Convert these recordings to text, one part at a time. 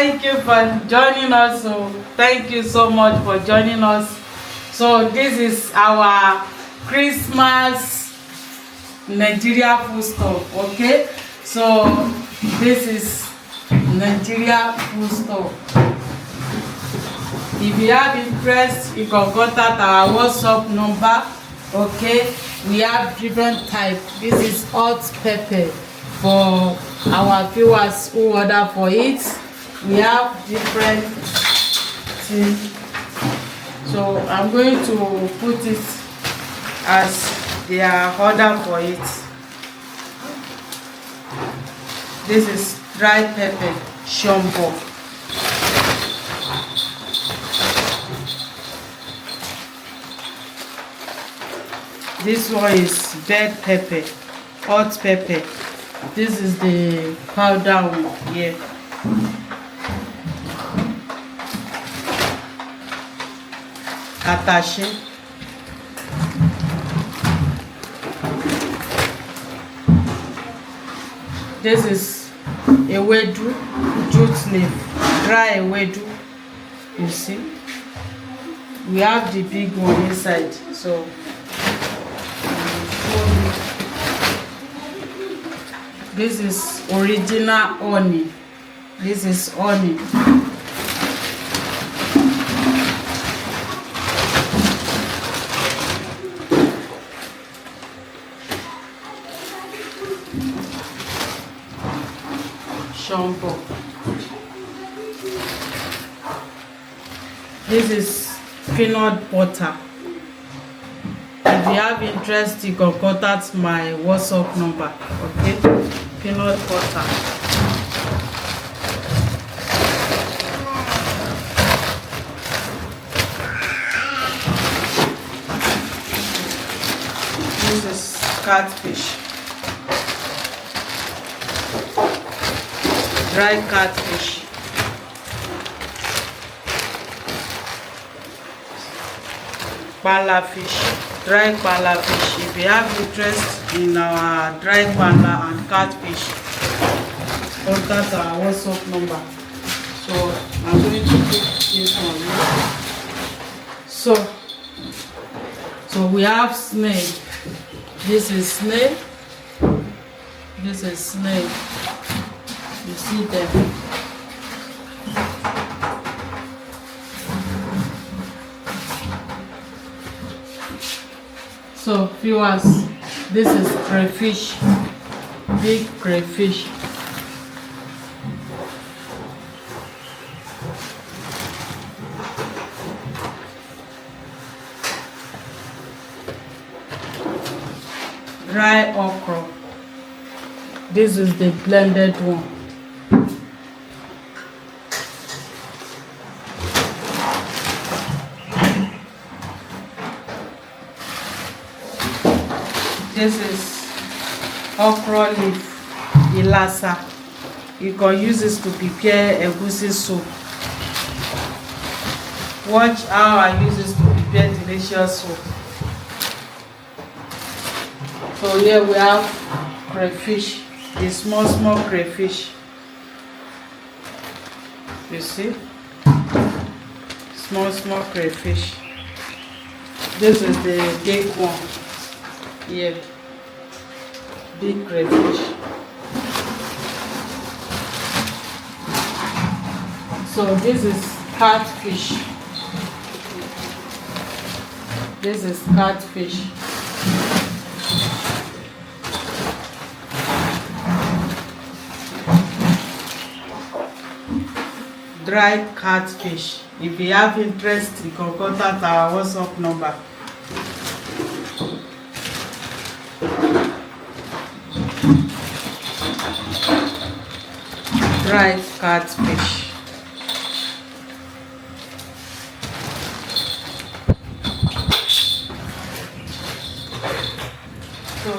Thank you for joining us. So thank you so much for joining us. So this is our Christmas Nigeria food stuff. Okay, so this is Nigeria food stuff. If you have interest, you can contact our WhatsApp number. Okay, we have different type. This is hot pepper for our viewers who order for it. We have different things. So I'm going to put it as they are order for it. This is dry pepper shombo. This one is bell pepper, hot pepper. This is the powder one here. Attaché. This is ewedu, jute leaf, dry ewedu. You see, we have the big one inside. So this is original honey. This is honey. Shampoo. This is peanut butter. If you have interest, you can contact my WhatsApp number. Okay, peanut butter. This is catfish. Dry catfish. Pala fish. Dry pala fish. If you have interest in our dry pala and catfish, contact our WhatsApp number. So I'm going to put this on here. So we have snail. This is snail. This is snail. You see them. So viewers, this is crayfish, big crayfish. Dry okra. This is the blended one. This is okra leaf, ilasa. You can use this to prepare egusi soup. Watch how I use this to prepare delicious soup. So here we have crayfish, the small crayfish. You see? Small crayfish. This is the big one. Here, big crayfish. So this is catfish. This is catfish. Dry catfish. If you have interest, you can contact our WhatsApp number. Dried catfish. So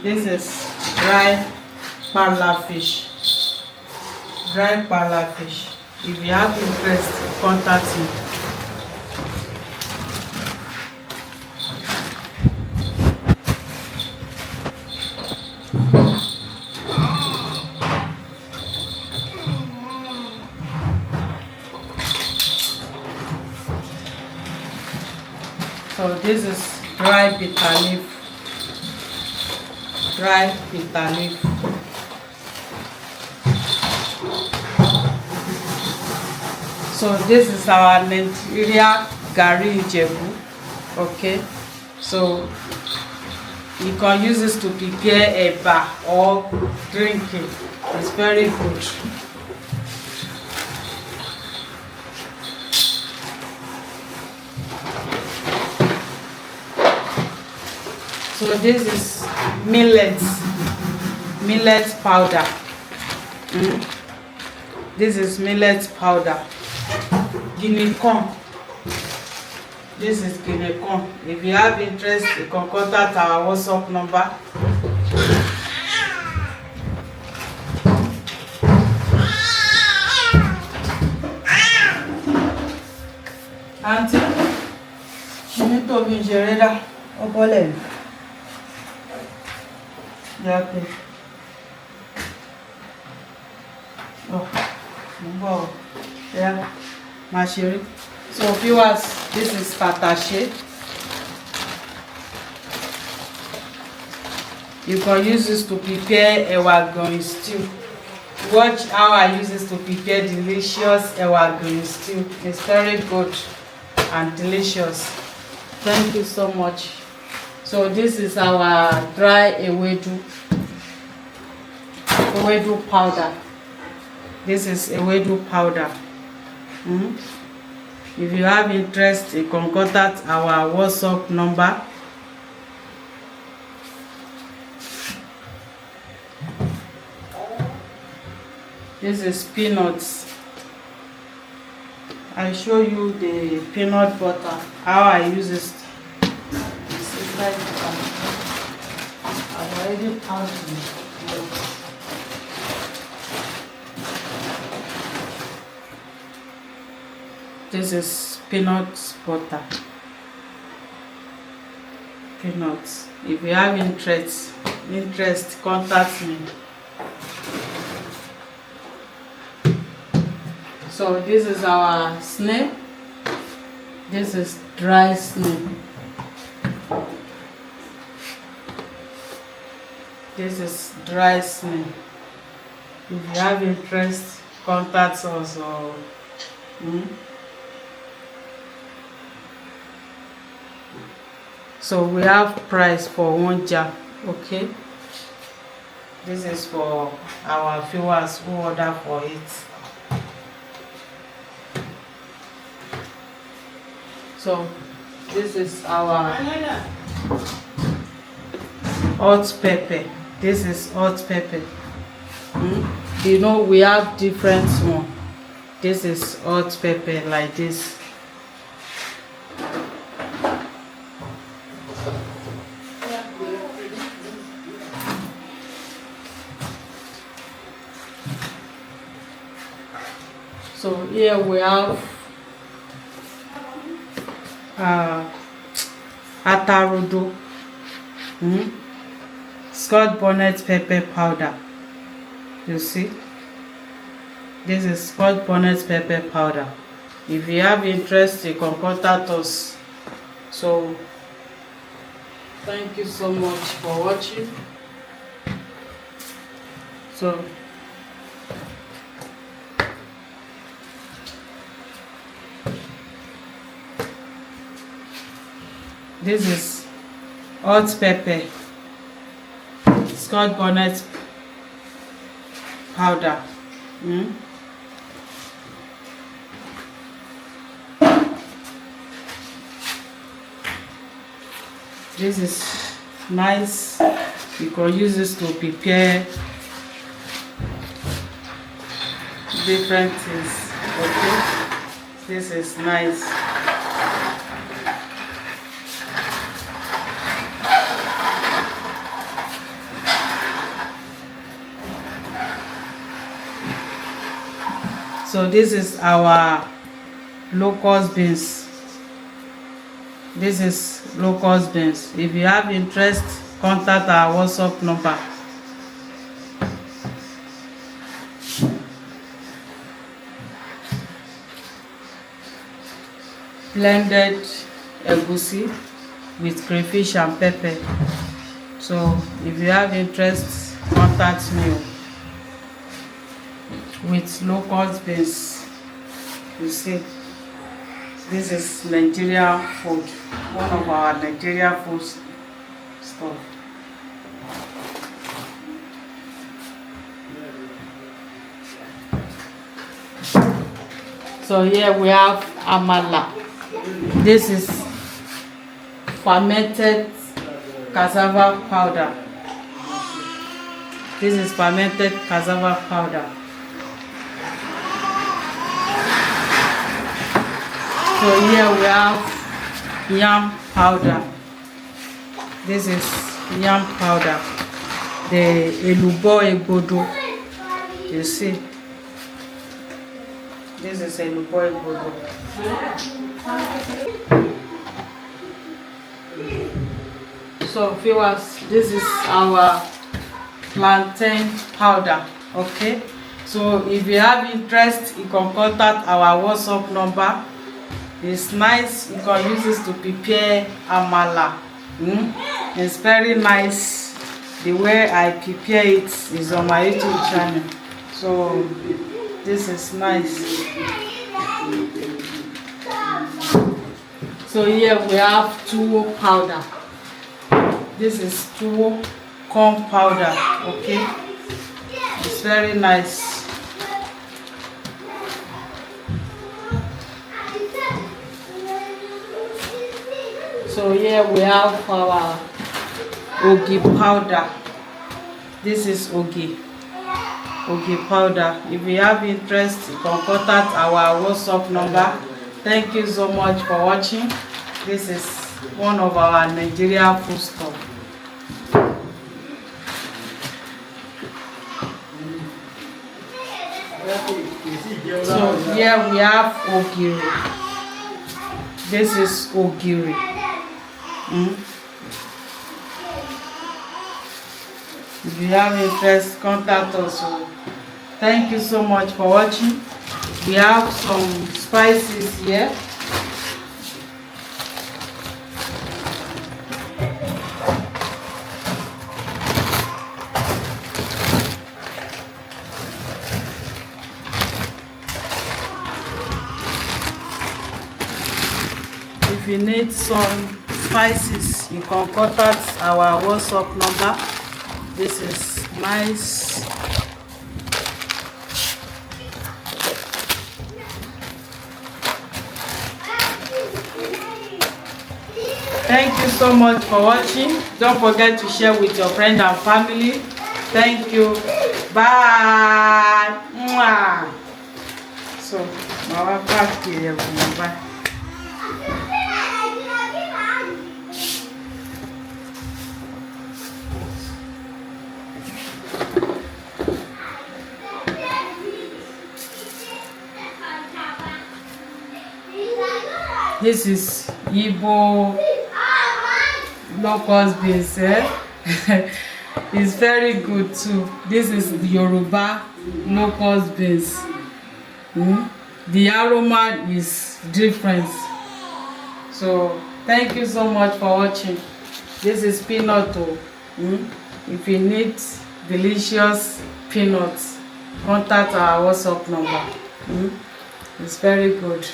this is dry pala fish. Dry pala fish. If you have interest, contact me. So this is dry bitter leaf. Dry bitter leaf. So this is our Nigeria Gari Ijebu. Okay, so you can use this to prepare a bar or drink it. It's very good. So this is millet powder. This is millet powder. Guinea corn. This is guinea corn. If you have interest, you can contact our WhatsApp number. Auntie, you need to be Jereda or Bolen. Yeah, please. Oh, wow. Yeah, Mashiri. So viewers, this is patache. You can use this to prepare ewagon stew. Watch how I use this to prepare delicious ewagon stew. It's very good and delicious. Thank you so much. So this is our dry ewedu powder. This is ewedu powder. If you have interest, you can contact our WhatsApp number. This is peanuts. I show you the peanut butter, how I use this. I've already pounded it. This is peanut butter. Peanuts. If you have interest, contact me. So this is our snail. This is dry snail. This is dry snail. If you have interest, contact us. Or, So we have price for 1 jar. Okay. This is for our viewers who order for it. So this is our hot pepper. This is hot pepper. You know, we have different one. This is hot pepper like this. So here we have atarudo, Scotch bonnet pepper powder. You see, this is Scotch bonnet pepper powder. If you have interest, you can contact us. So thank you so much for watching. So this is hot pepper, Scotch bonnet powder. This is nice. You can use this to prepare different things. Okay, this is nice. So this is our locust beans. This is locust beans. If you have interest, contact our WhatsApp number. Blended egusi. with crayfish and pepper. So if you have interest, contact me with locust beans. You see, this is Nigerian food, one of our Nigerian food stuff. So here we have amala. This is fermented cassava powder. This is fermented cassava powder. So here we have yam powder. This is yam powder. The elubo egbodo. You see, this is elubo egbodo. So viewers, this is our plantain powder. Okay, so if you have interest, you can contact our WhatsApp number. It's nice. You can use this to prepare amala. It's very nice. The way I prepare it is on my YouTube channel. So this is nice. So here we have tuwo powder. This is tuwo corn powder. Okay, it's very nice. So here we have our ogi powder. This is ogi powder. If you have interest, you can contact our WhatsApp number. Thank you so much for watching. This is one of our Nigerian food stuff. So here we have ogiri. This is ogiri. If you have interest, contact us. Thank you so much for watching. We have some spices here. If you need some spices, you can contact our WhatsApp number. This is nice. Thank you so much for watching. Don't forget to share with your friends and family. Thank you. Bye. Mwah. So, back here. Bye. This is Igbo locust beans. It's very good too. This is Yoruba locust beans. The aroma is different. So thank you so much for watching. This is peanut. If you need delicious peanuts, contact our WhatsApp number. It's very good.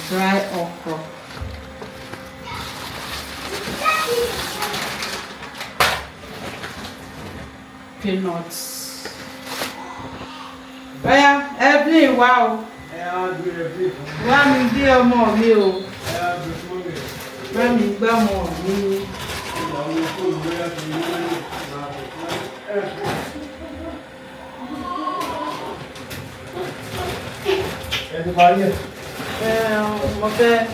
Dry okra. Peanuts. Every wow. Wá mi gbé ọmọ mi o. Wá mi gbé ọmọ mi. Mo fẹ́